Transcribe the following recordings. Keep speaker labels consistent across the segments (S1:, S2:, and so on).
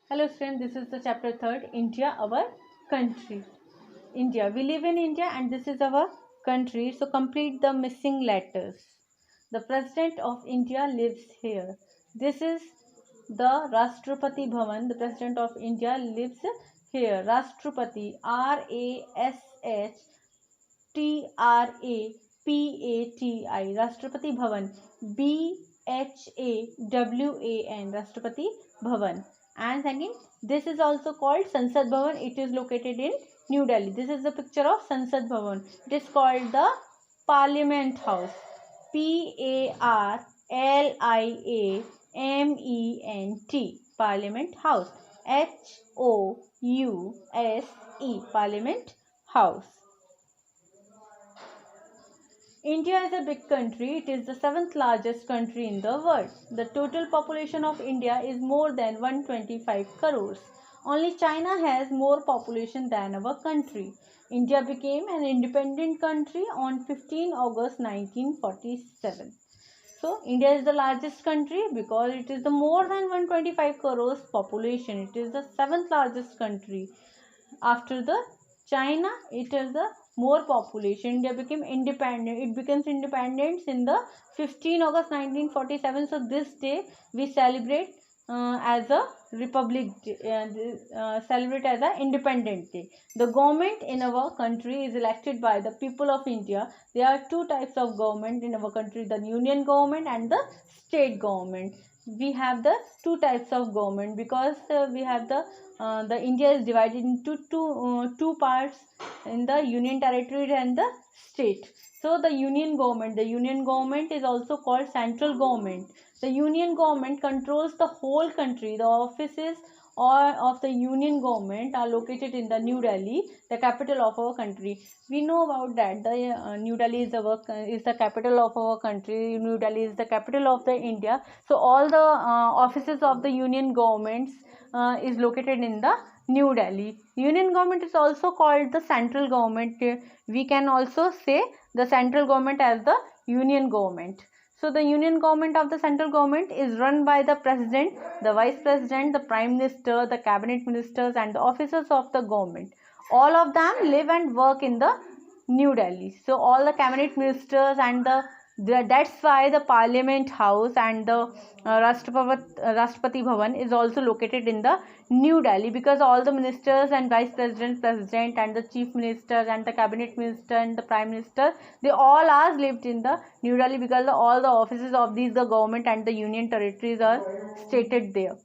S1: Hello friends, this is the chapter 3rd, India, our country. India, we live in India and this is our country. So complete the missing letters. The President of India lives here. This is the Rashtrapati Bhavan. The President of India lives here. Rashtrapati, RASHTRAPATI, Rashtrapati Bhavan, BHAWAN, Rashtrapati Bhavan. And second, this is also called Sansad Bhavan. It is located in New Delhi. This is the picture of Sansad Bhavan. It is called the Parliament House. PARLIAMENT, Parliament House. HOUSE, Parliament House. India is a big country. It is the 7th largest country in the world. The total population of India is more than 125 crores. Only China has more population than our country. India became an independent country on 15 August 1947. So, India is the largest country because it is the more than 125 crores population. It is the 7th largest country. After the China, it is the more population. India became independent. It becomes independence in the 15 August 1947. So this day we celebrate as a republic celebrate as a independent day. The government in our country is elected by the people of India. There are two types of government in our country, the union government and the state government. We have the two types of government because we have the India is divided into two parts in the union territory and the state. So the union government is also called central government. The union government controls the whole country. The offices of the union government are located in the New Delhi, the capital of our country. We know about that. The New Delhi is the capital of our country. New Delhi is the capital of the India. So all the offices of the union governments is located in the New Delhi. Union government is also called the central government. We can also say the central government as the union government. So the union government of the central government is run by the president, the vice president, the prime minister, the cabinet ministers and the officers of the government. All of them live and work in the New Delhi. So all the cabinet ministers and that's why the Parliament House and the Rashtrapati Bhavan is also located in the New Delhi, because all the ministers and vice president, president and the chief minister and the cabinet minister and the prime minister, they all are lived in the New Delhi because all the offices of the government and the union territories are stated there.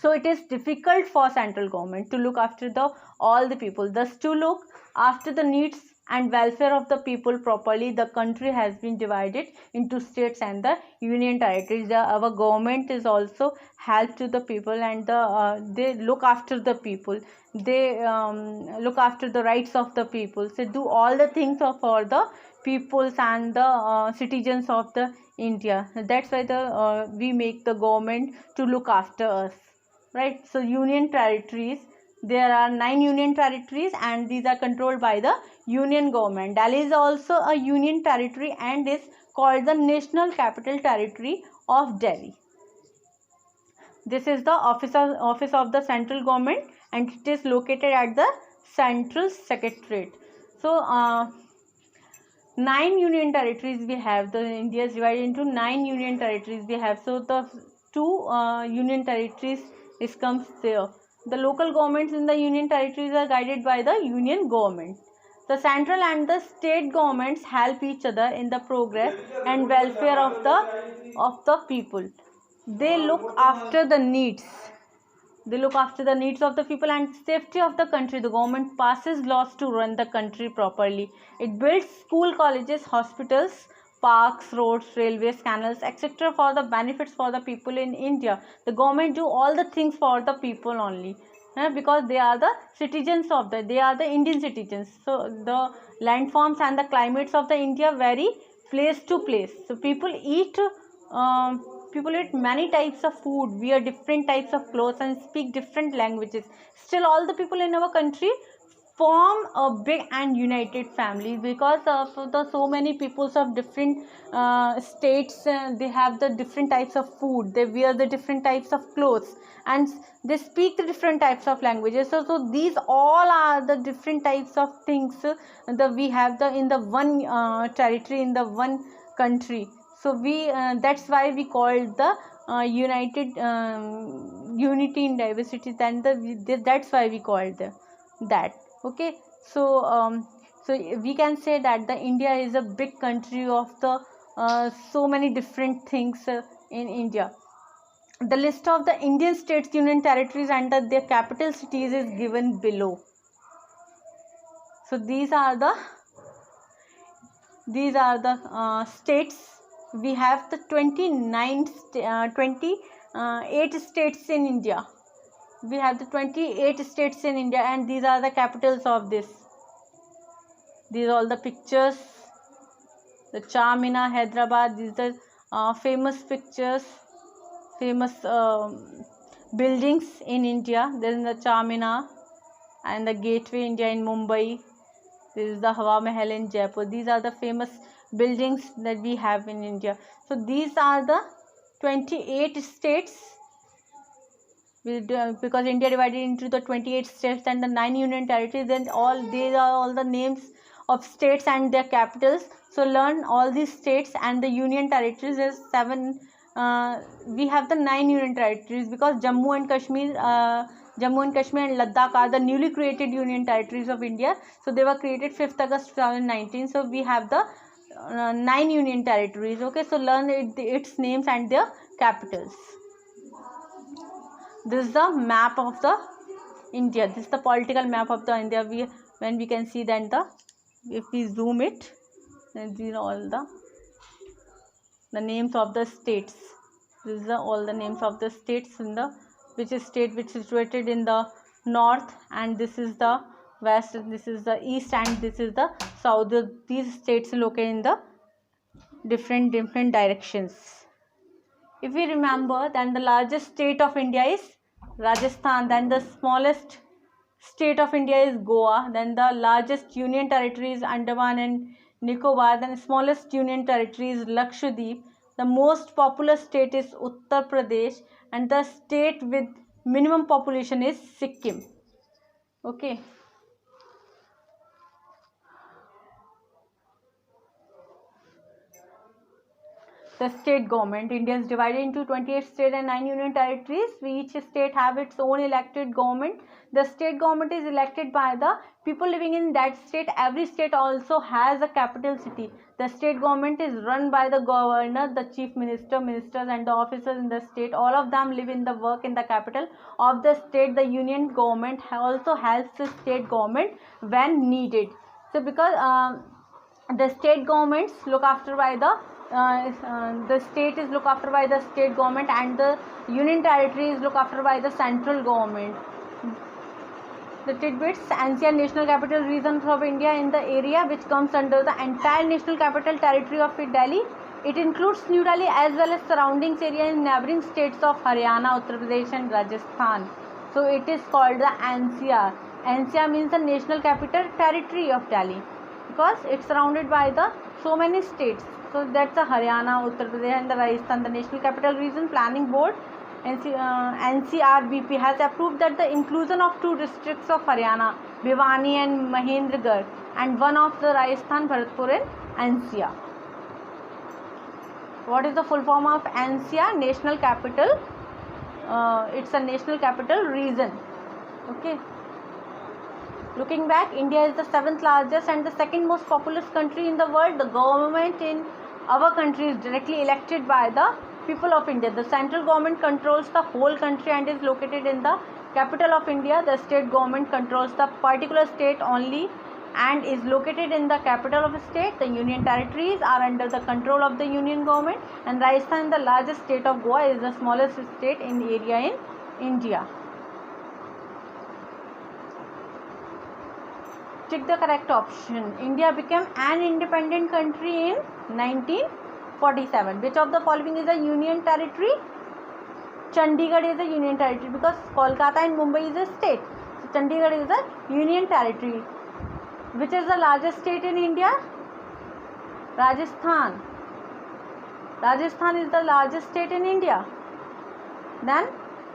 S1: So it is difficult for central government to look after all the people. Thus, to look after the needs and welfare of the people properly, the country has been divided into states and the union territories. Our government is also help to the people and they look after the people. They look after the rights of the people. So do all the things for the peoples and the citizens of the India. That's why we make the government to look after us. Right. So union territories, there are 9 union territories and these are controlled by the union government. Delhi is also a union territory and is called the National Capital Territory of Delhi. This is the office of the central government and it is located at the Central Secretariat. So 9 union territories we have. The India is divided into 9 union territories we have. So the 2 union territories comes there. The local governments in the union territories are guided by the union government. The central and the state governments help each other in the progress and welfare of the people. They look after the needs. They look after the needs of the people and safety of the country. The government passes laws to run the country properly. It builds school, colleges, hospitals, parks, roads, railways, canals, etc. for the benefits for the people in India. The government do all the things for the people only, because they are the citizens of they are the Indian citizens. So the landforms and the climates of the India vary place to place. So people eat many types of food, wear different types of clothes and speak different languages. Still all the people in our country form a big and united family because of the so many peoples of different states. They have the different types of food, they wear the different types of clothes, and they speak the different types of languages. So these all are the different types of things that we have the in the one territory, in the one country. So we that's why we called the united unity in diversity. Then that's why we called that. Okay, so we can say that the India is a big country of the so many different things in India. The list of the Indian states, union territories and their capital cities is given below. So these are the states. We have the 28 states in India. We have the 28 states in India, and these are the capitals of this. These are all the pictures. The Charminar, Hyderabad. These are famous pictures, famous buildings in India. There is the Charminar and the Gateway India in Mumbai. This is the Hawa Mahal in Jaipur. These are the famous buildings that we have in India. So these are the 28 states. Because India divided into the 28 states and the 9 union territories, then these are all the names of states and their capitals. So learn all these states and the union territories is 7. We have the 9 union territories because Jammu and Kashmir and Ladakh are the newly created union territories of India. So they were created 5th August 2019. So we have the 9 union territories. Okay, so learn its names and their capitals. This is the map of the India. This is the political map of the India. When we can see that if we zoom it, then these are all the names of the states. These are all the names of the states in the which is situated in the north, and this is the west, this is the east, and this is the south. These states located in the different directions. If we remember, then the largest state of India is Rajasthan, then the smallest state of India is Goa, then the largest union territory is Andaman and Nicobar, then the smallest union territory is Lakshadweep, the most populous state is Uttar Pradesh, and the state with minimum population is Sikkim. Okay. The state government. India is divided into 28 states and 9 union territories. Each state have its own elected government. The state government is elected by the people living in that state. Every state also has a capital city. The state government is run by the governor, the chief minister, ministers and the officers in the state. All of them live in the work in the capital of the state. The union government also helps the state government when needed. So because the state governments look after by the state is looked after by the state government, and the union territory is looked after by the central government. The tidbits: NCR, National Capital Region of India, in the area which comes under the entire National Capital Territory of Delhi. It includes New Delhi as well as surroundings area in neighboring states of Haryana, Uttar Pradesh and Rajasthan. So it is called the NCR. NCR means the National Capital Territory of Delhi because it's surrounded by the so many states. So that's the Haryana, Uttar Pradesh and the Rajasthan. The National Capital Region Planning Board NCRBP has approved that the inclusion of 2 districts of Haryana, Bhiwani and Mahendragarh, and one of the Rajasthan, Bharatpur in NCR. What is the full form of NCR? National Capital. It's a National Capital Region. Okay. Looking back, India is the 7th largest and the 2nd most populous country in the world. The government in our country is directly elected by the people of India. The central government controls the whole country and is located in the capital of India. The state government controls the particular state only and is located in the capital of a state. The union territories are under the control of the union government, and Rajasthan, the largest state of Goa, is the smallest state in area in India. Tick the correct option. India became an independent country in 1947. Which of the following is a union territory? Chandigarh is a union territory because Kolkata and Mumbai is a state. So Chandigarh is a union territory. Which is the largest state in India? Rajasthan. Rajasthan is the largest state in India. Then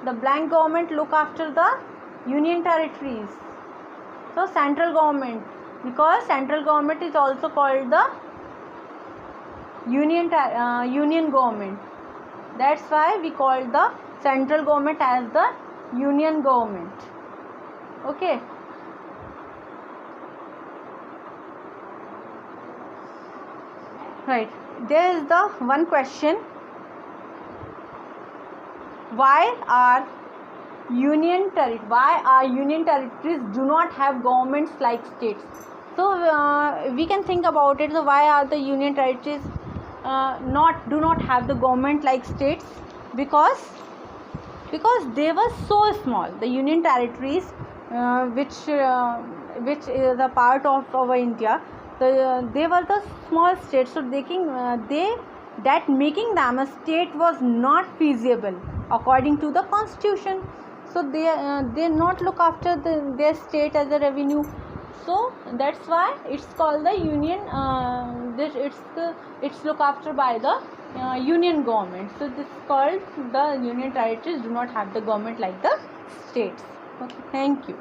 S1: the blank government look after the union territories. So central government, because central government is also called the union government. That's why we call the central government as the union government. Okay. Right. There is the one question. Why are union territories do not have governments like states? So we can think about it. So why are the union territories do not have the government like states? Because they were so small. The union territories, which is a part of our India, they were the small states. So that making them a state was not feasible according to the constitution. So they not look after their state as a revenue. So that's why it's called the union. It's look after by the union government. So this is called the union territories do not have the government like the states. Okay, thank you.